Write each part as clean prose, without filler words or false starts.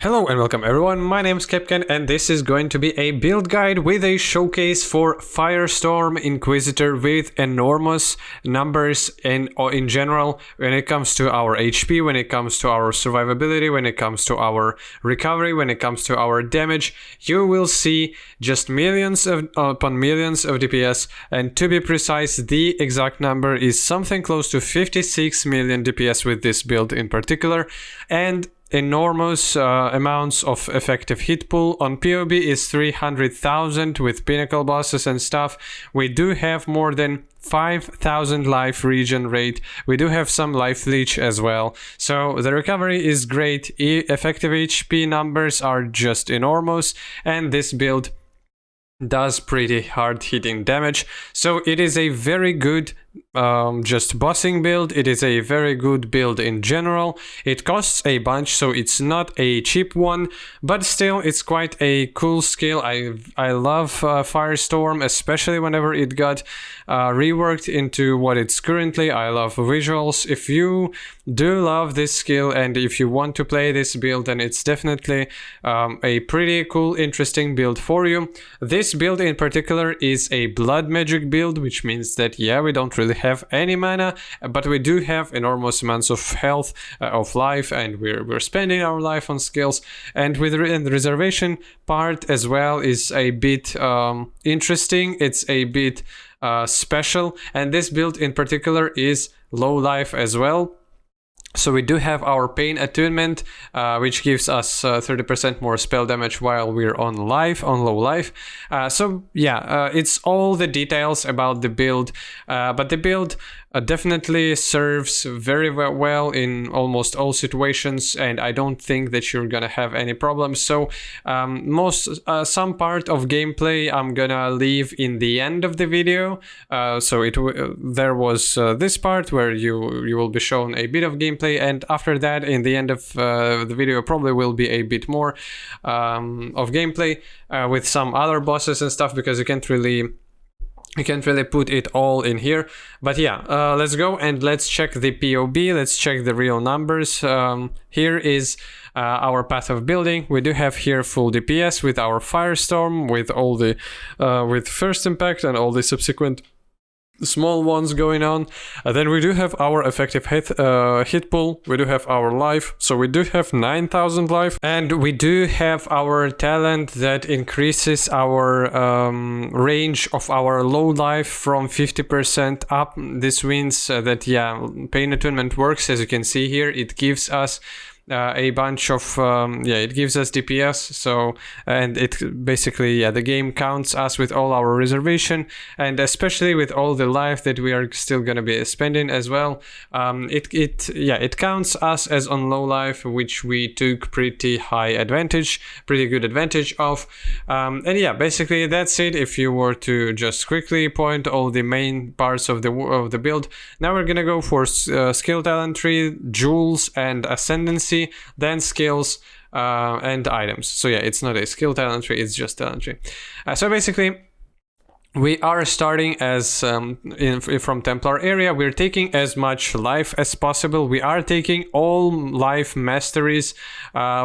Hello and welcome everyone, my name is Capcan and this is going to be a build guide with a showcase for Firestorm Inquisitor with enormous numbers in general when it comes to our HP, when it comes to our survivability, when it comes to our recovery, when it comes to our damage. You will see just millions upon millions of DPS, and to be precise, the exact number is something close to 56 million DPS with this build in particular, and enormous amounts of effective hit pool. On PoB is 300,000 with pinnacle bosses and stuff. We do have more than 5,000 life regen rate. We do have some life leech as well. So the recovery is great. Effective HP numbers are just enormous, and this build does pretty hard hitting damage. So it is a very good just bossing build. It is a very good build in general. It costs a bunch, so it's not a cheap one, but still it's quite a cool skill. I love Firestorm, especially whenever it got reworked into what it's currently. I love visuals. If you do love this skill and if you want to play this build, then it's definitely a pretty cool, interesting build for you. This build in particular is a blood magic build, which means that yeah, we don't really have any mana, but we do have enormous amounts of health, of life, and we're spending our life on skills. And with the reservation part as well is a bit interesting. It's a bit special, and this build in particular is low life as well. So we do have our pain attunement, which gives us 30% more spell damage while we're on low life. So yeah, it's all the details about the build, but the build definitely serves very well in almost all situations, and I don't think that you're gonna have any problems. So some part of gameplay I'm gonna leave in the end of the video. So there was this part where you will be shown a bit of gameplay, and after that, in the end of the video, probably will be a bit more of gameplay with some other bosses and stuff, because you can't really put it all in here. But yeah, let's go and let's check the PoB, let's check the real numbers. Here is our path of building. We do have here full DPS with our Firestorm, with all the with first impact and all the subsequent small ones going on. Then we do have our effective hit pool, we do have our life, so we do have 9,000 life, and we do have our talent that increases our range of our low life from 50% up. This means that yeah, pain attunement works. As you can see here, it gives us a bunch of it gives us DPS. So, and it basically, yeah, the game counts us with all our reservation, and especially with all the life that we are still gonna be spending as well. It counts us as on low life, which we took pretty good advantage of. And yeah, basically that's it. If you were to just quickly point all the main parts of the build, now we're gonna go for skill talent tree, jewels, and ascendancy, then skills and items. So yeah, it's not a skill talent tree, it's just talent tree. So basically, we are starting as from Templar area. We're taking as much life as possible. We are taking all life masteries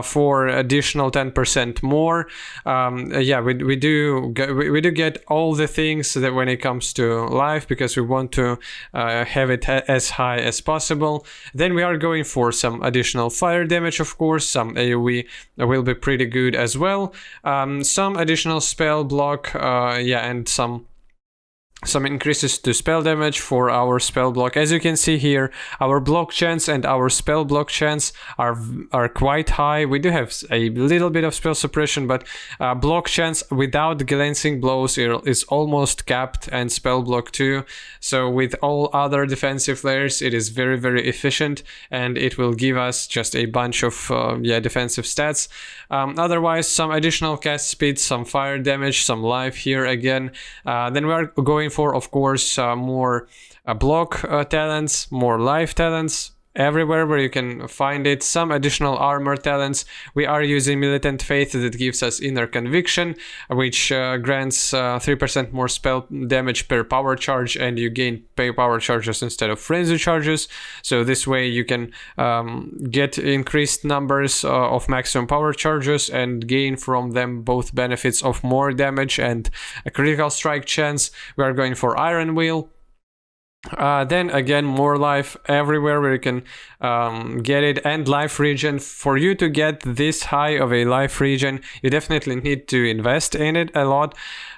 for additional 10% more. Yeah, we do get all the things that when it comes to life, because we want to have it as high as possible. Then we are going for some additional fire damage, of course. Some AoE will be pretty good as well. Some additional spell block, yeah, and some increases to spell damage for our spell block. As you can see here, our block chance and our spell block chance are quite high. We do have a little bit of spell suppression, but block chance without glancing blows is almost capped, and spell block too. So with all other defensive layers, it is very, very efficient, and it will give us just a bunch of defensive stats. Otherwise, some additional cast speed, some fire damage, some life here again. Then we are going for, of course, more block talents, more life talents, everywhere where you can find it. Some additional armor talents. We are using Militant Faith that gives us Inner Conviction, which grants 3% more spell damage per power charge, and you gain power charges instead of frenzy charges. So this way you can get increased numbers of maximum power charges and gain from them both benefits of more damage and a critical strike chance. We are going for Iron Will. Then again, more life everywhere where you can get it, and life regen. For you to get this high of a life regen, you definitely need to invest in it a lot.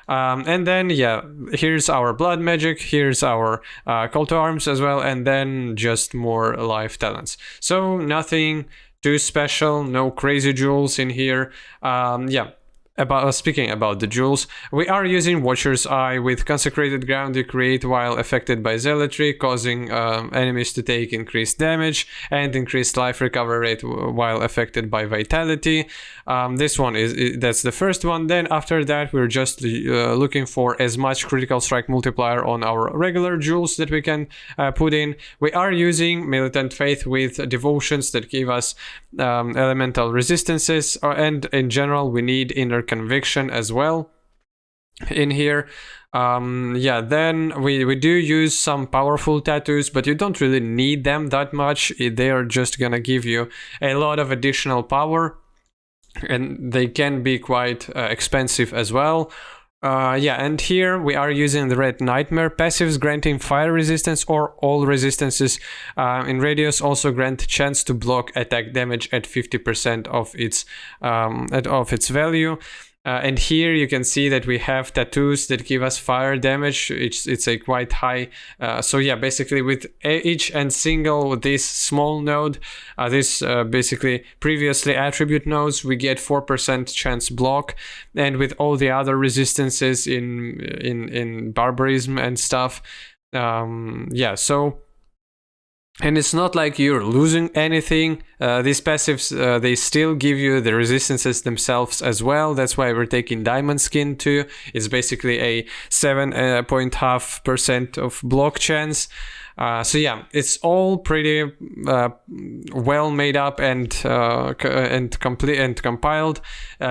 And then, yeah, here's our blood magic, here's our call to arms as well, and then just more life talents. So nothing too special, no crazy jewels in here. Yeah. Speaking about the jewels, we are using Watcher's Eye with Consecrated Ground you create while affected by Zealotry, causing enemies to take increased damage, and increased life recovery rate while affected by Vitality. This one that's the first one. Then after that, we're just looking for as much critical strike multiplier on our regular jewels that we can put in. We are using Militant Faith with devotions that give us elemental resistances, and in general we need Inner Conviction as well in here. Yeah, then we do use some powerful tattoos, but you don't really need them that much. They are just gonna give you a lot of additional power, and they can be quite expensive as well. Yeah, and here we are using the Red Nightmare. Passives granting fire resistance or all resistances in radius also grant chance to block attack damage at 50% of its value. And here you can see that we have tattoos that give us fire damage. It's a quite high. So yeah, basically with each and single this small node, this basically previously attribute nodes, we get 4% chance block, and with all the other resistances in barbarism and stuff, yeah. So. And it's not like you're losing anything. These passives, they still give you the resistances themselves as well. That's why we're taking Diamond Skin too. It's basically a 7.5% of block chance. So yeah, it's all pretty well made up and complete and compiled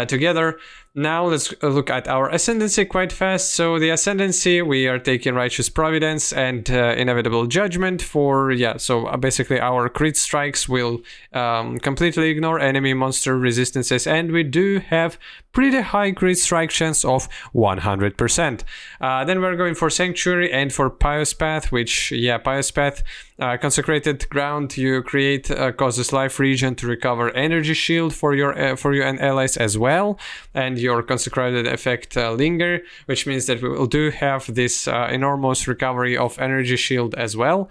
together. Now let's look at our Ascendancy quite fast. So the Ascendancy, we are taking Righteous Providence and Inevitable Judgment for, yeah, so basically our crit strikes will completely ignore enemy monster resistances, and we do have pretty high crit strike chance of 100%. Then we're going for Sanctuary and for Pious Path, which, yeah, Pious Path, Consecrated Ground you create causes life regen to recover energy shield for you and allies as well, and your consecrated effect linger, which means that we will do have this enormous recovery of energy shield as well.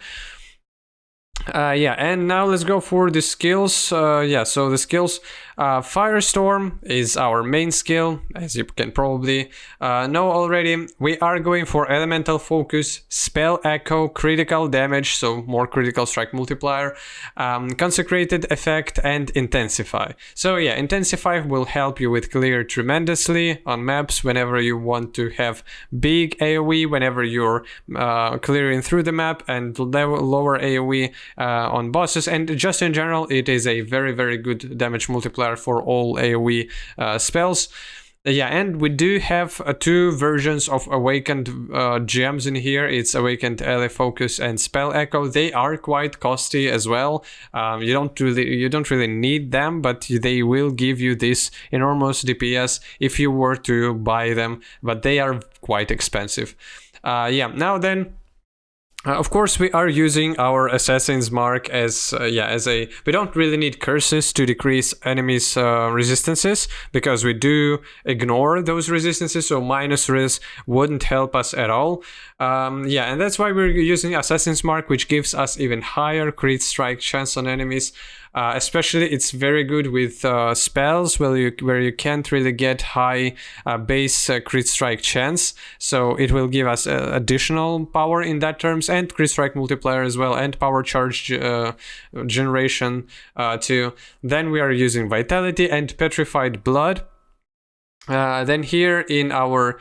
Yeah, and now let's go for the skills. Yeah, so the skills, Firestorm is our main skill, as you can probably know already. We are going for Elemental Focus, Spell Echo, Critical Damage, so more critical strike multiplier, Consecrated Effect, and Intensify. So yeah, Intensify will help you with clear tremendously on maps whenever you want to have big AoE, whenever you're clearing through the map, and lower AoE on bosses, and just in general it is a very, very good damage multiplier for all AoE spells. Yeah, and we do have two versions of Awakened gems in here. It's Awakened Ally Focus and Spell Echo. They are quite costly as well. You don't really need them, but they will give you this enormous DPS if you were to buy them, but they are quite expensive. Yeah, now then, of course, we are using our Assassin's Mark as we don't really need curses to decrease enemies' resistances, because we do ignore those resistances, so minus res wouldn't help us at all. Yeah, and that's why we're using Assassin's Mark, which gives us even higher crit strike chance on enemies. Especially it's very good with spells where you can't really get high base crit strike chance, so it will give us additional power in that terms, and crit strike multiplier as well, and power charge generation too. Then we are using Vitality and Petrified Blood. Then here in our,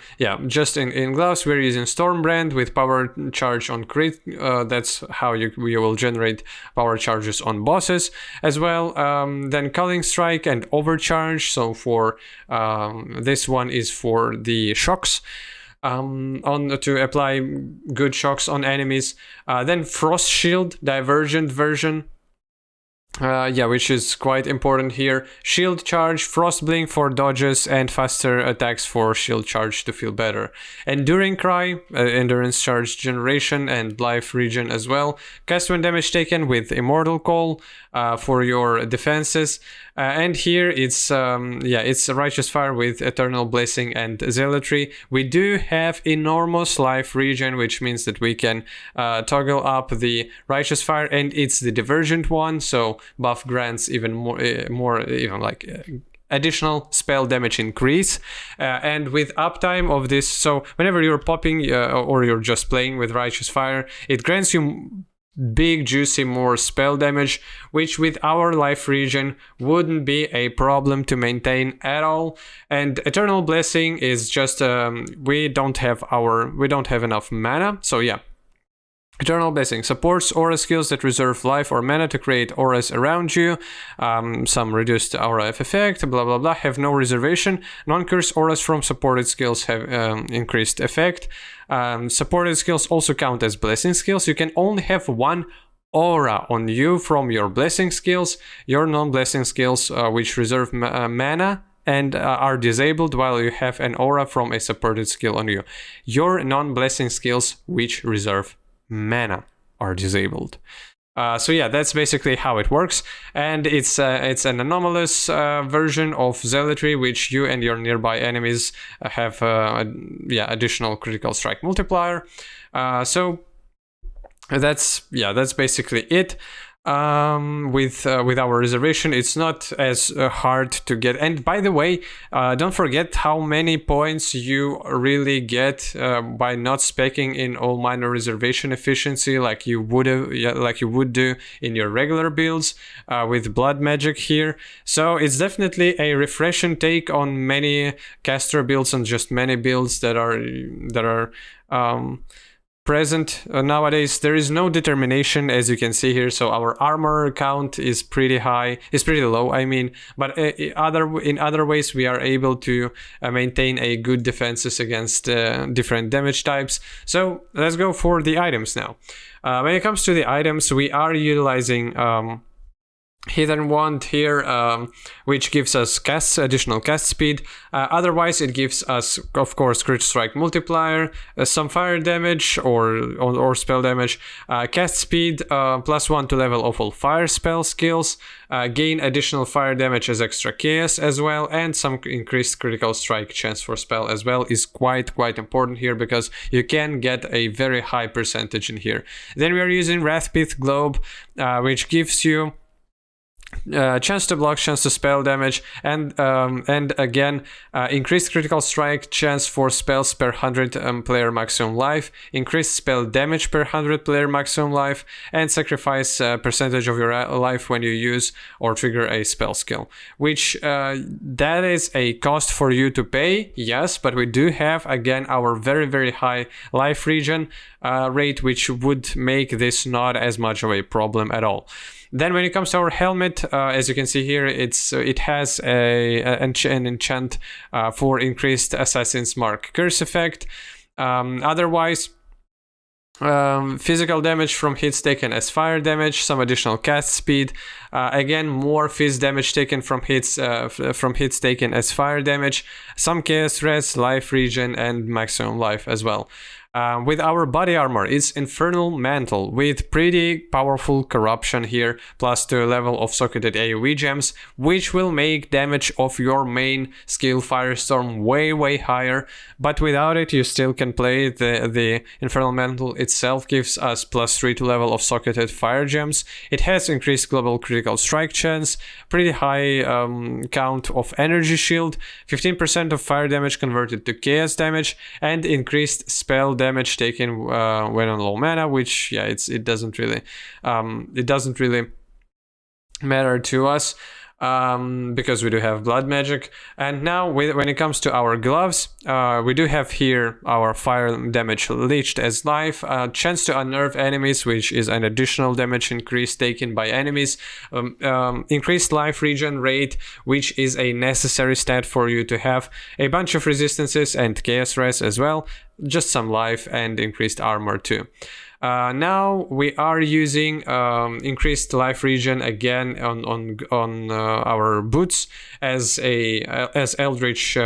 just in gloves, we're using Stormbrand with power charge on crit. That's how you will generate power charges on bosses as well. Then Culling Strike and Overcharge. So for this one is for the shocks. To apply good shocks on enemies. Then Frost Shield, Divergent version. Which is quite important here. Shield charge, Frost Blink for dodges, and faster attacks for shield charge to feel better. Enduring Cry, endurance charge generation, and life regen as well. Cast when damage taken with Immortal Call for your defenses. And here it's a Righteous Fire with Eternal Blessing and Zealotry. We do have enormous life regen, which means that we can toggle up the Righteous Fire, and it's the Divergent one, so buff grants even more additional spell damage increase, and with uptime of this, so whenever you're popping or you're just playing with Righteous Fire, it grants you big juicy more spell damage, which with our life regen wouldn't be a problem to maintain at all. And Eternal Blessing is just we don't have enough mana, so yeah. Eternal Blessing supports aura skills that reserve life or mana to create auras around you. Some reduced aura effect, blah blah blah, have no reservation. Non-curse auras from supported skills have increased effect. Supported skills also count as blessing skills. You can only have one aura on you from your blessing skills. Your non-blessing skills, which reserve mana and are disabled, while you have an aura from a supported skill on you. Your non-blessing skills, which reserve mana, are disabled. So yeah, that's basically how it works, and it's an anomalous version of Zealotry, which you and your nearby enemies have additional critical strike multiplier. So that's basically it. With our reservation, it's not as hard to get. And by the way, don't forget how many points you really get by not speccing in all minor reservation efficiency like you would do in your regular builds with blood magic here. So it's definitely a refreshing take on many caster builds and just many builds that are present nowadays. There is no determination, as you can see here, so our armor count is pretty low, I mean, but in other ways we are able to maintain a good defenses against different damage types. So let's go for the items now. When it comes to the items, we are utilizing Hidden Wand here, which gives us additional cast speed. Otherwise, it gives us, of course, crit strike multiplier, some fire damage or spell damage, cast speed, +1 to level of all fire spell skills, gain additional fire damage as extra chaos as well, and some increased critical strike chance for spell as well is quite important here, because you can get a very high percentage in here. Then we are using Wrathpith Globe, which gives you chance to block, chance to spell damage, and again increased critical strike chance for spells per 100 player maximum life, increased spell damage per 100 player maximum life, and sacrifice percentage of your life when you use or trigger a spell skill, which that is a cost for you to pay, yes, but we do have again our very high life regen rate, which would make this not as much of a problem at all. Then when it comes to our helmet, as you can see here, it has an enchant for increased Assassin's Mark curse effect. Otherwise, physical damage from hits taken as fire damage, some additional cast speed, again more phys damage taken from hits taken as fire damage, some chaos res, life regen, and maximum life as well. With our body armor, it's Infernal Mantle with pretty powerful corruption here, +2 level of socketed AoE gems, which will make damage of your main skill Firestorm way higher. But without it, you still can play the Infernal Mantle itself. Gives us +3 to level of socketed fire gems. It has increased global critical strike chance, pretty high count of energy shield, 15% of fire damage converted to chaos damage, and increased spell damage taken when on low mana, which it doesn't really matter to us. because we do have blood magic. And now when it comes to our gloves, we do have here our fire damage leached as life, chance to unnerve enemies, which is an additional damage increase taken by enemies, increased life regen rate, which is a necessary stat for you to have, a bunch of resistances and chaos res as well, just some life and increased armor too. Now we are using increased life regen again on our boots as Eldritch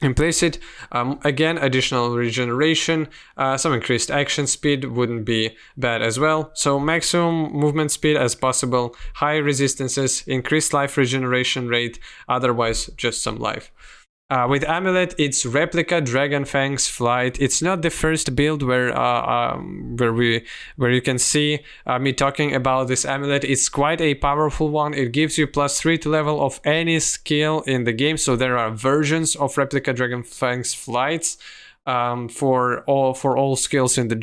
implicit. Again, additional regeneration, some increased action speed wouldn't be bad as well. So maximum movement speed as possible, high resistances, increased life regeneration rate, otherwise just some life. With Amulet, it's Replica, Dragon Fangs, Flight. It's not the first build where you can see me talking about this Amulet. It's quite a powerful one. It gives you +3 to level of any skill in the game. So there are versions of Replica, Dragon Fangs, Flights. For all skills in the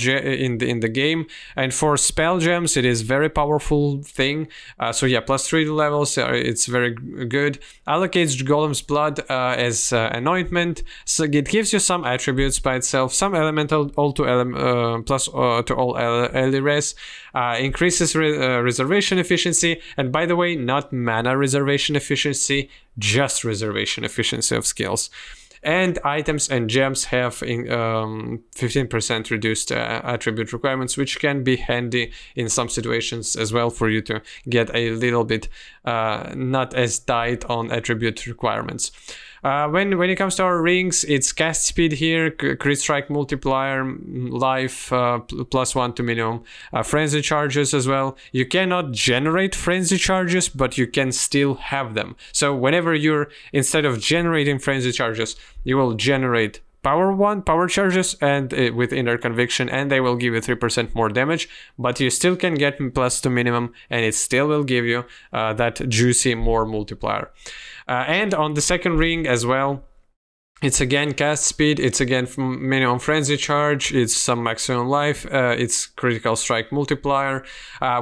game, and for spell gems it is very powerful thing. So yeah, +3 levels, it's very good. Allocates Golem's blood as anointment, so it gives you some attributes by itself, some elemental, all to plus to all res, increases reservation efficiency, and by the way, not mana reservation efficiency, just reservation efficiency of skills. And items and gems have 15% reduced attribute requirements, which can be handy in some situations as well for you to get a little bit not as tight on attribute requirements. When it comes to our rings, it's cast speed here, crit strike multiplier, life +1 to minimum, frenzy charges as well. You cannot generate frenzy charges, but you can still have them. So whenever instead of generating frenzy charges, you will generate power charges and with inner conviction, and they will give you 3% more damage, but you still can get +2 minimum, and it still will give you that juicy more multiplier. And on the second ring as well, it's again cast speed, it's again minimum frenzy charge, it's some maximum life, it's critical strike multiplier.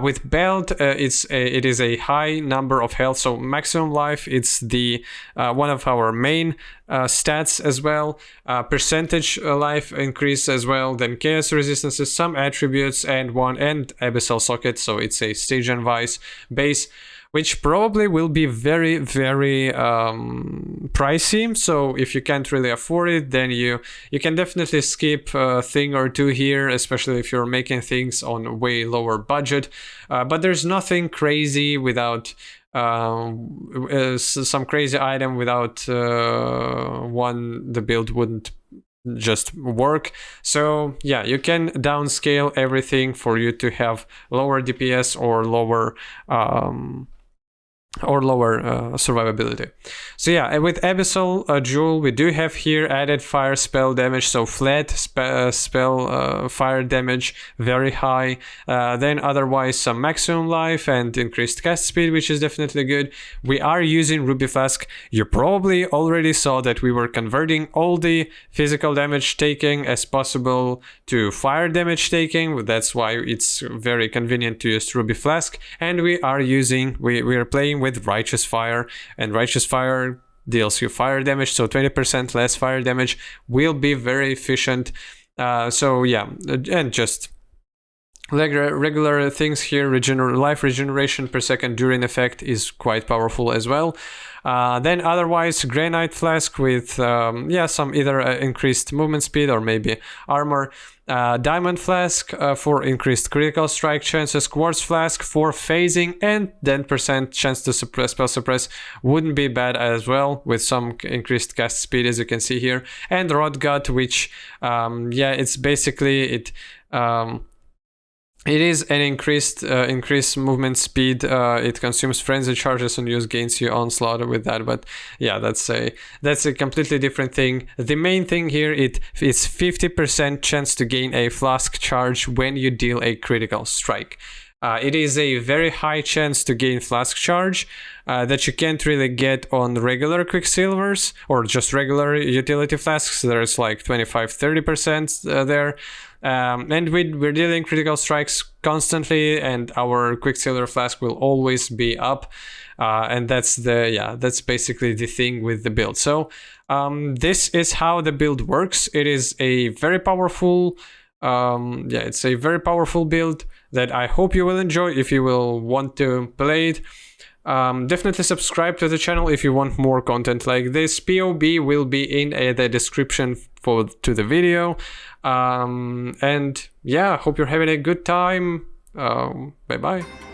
With belt, it is a high number of health, so maximum life, it's the one of our main stats as well. Percentage life increase as well, then chaos resistances, some attributes, and abyssal socket, so it's a Stygian Vice base, which probably will be very, very pricey. So if you can't really afford it, then you can definitely skip a thing or two here, especially if you're making things on way lower budget. But there's nothing crazy without some crazy item without the build wouldn't just work. So yeah, you can downscale everything for you to have lower DPS or lower survivability. So yeah, with Abyssal Jewel, we do have here added fire spell damage, so flat spell fire damage, very high. Then otherwise some maximum life and increased cast speed, which is definitely good. We are using Ruby Flask. You probably already saw that we were converting all the physical damage taking as possible to fire damage taking. That's why it's very convenient to use Ruby Flask. And we are playing with Righteous Fire, and Righteous Fire deals you fire damage, so 20% less fire damage will be very efficient. So yeah, and just regular things here. Life regeneration per second during effect is quite powerful as well. Then otherwise, Granite Flask with some either increased movement speed or maybe armor. Diamond Flask for increased critical strike chances. Quartz Flask for phasing and 10% chance to spell suppress wouldn't be bad as well, with some increased cast speed, as you can see here. And Rot Gut, which it's basically it is an increased movement speed. It consumes frenzy charges and gains you onslaught with that. But yeah, that's a completely different thing. The main thing here, it is 50% chance to gain a flask charge when you deal a critical strike. It is a very high chance to gain flask charge that you can't really get on regular Quicksilvers or just regular utility flasks. There's like 25-30% there. And we're dealing critical strikes constantly, and our Quicksilver Flask will always be up. and that's basically the thing with the build. So this is how the build works. It is a very powerful it's a very powerful build that I hope you will enjoy if you will want to play it. Definitely subscribe to the channel if you want more content like this. POB will be in the description to the video. And yeah, hope you're having a good time. Bye bye.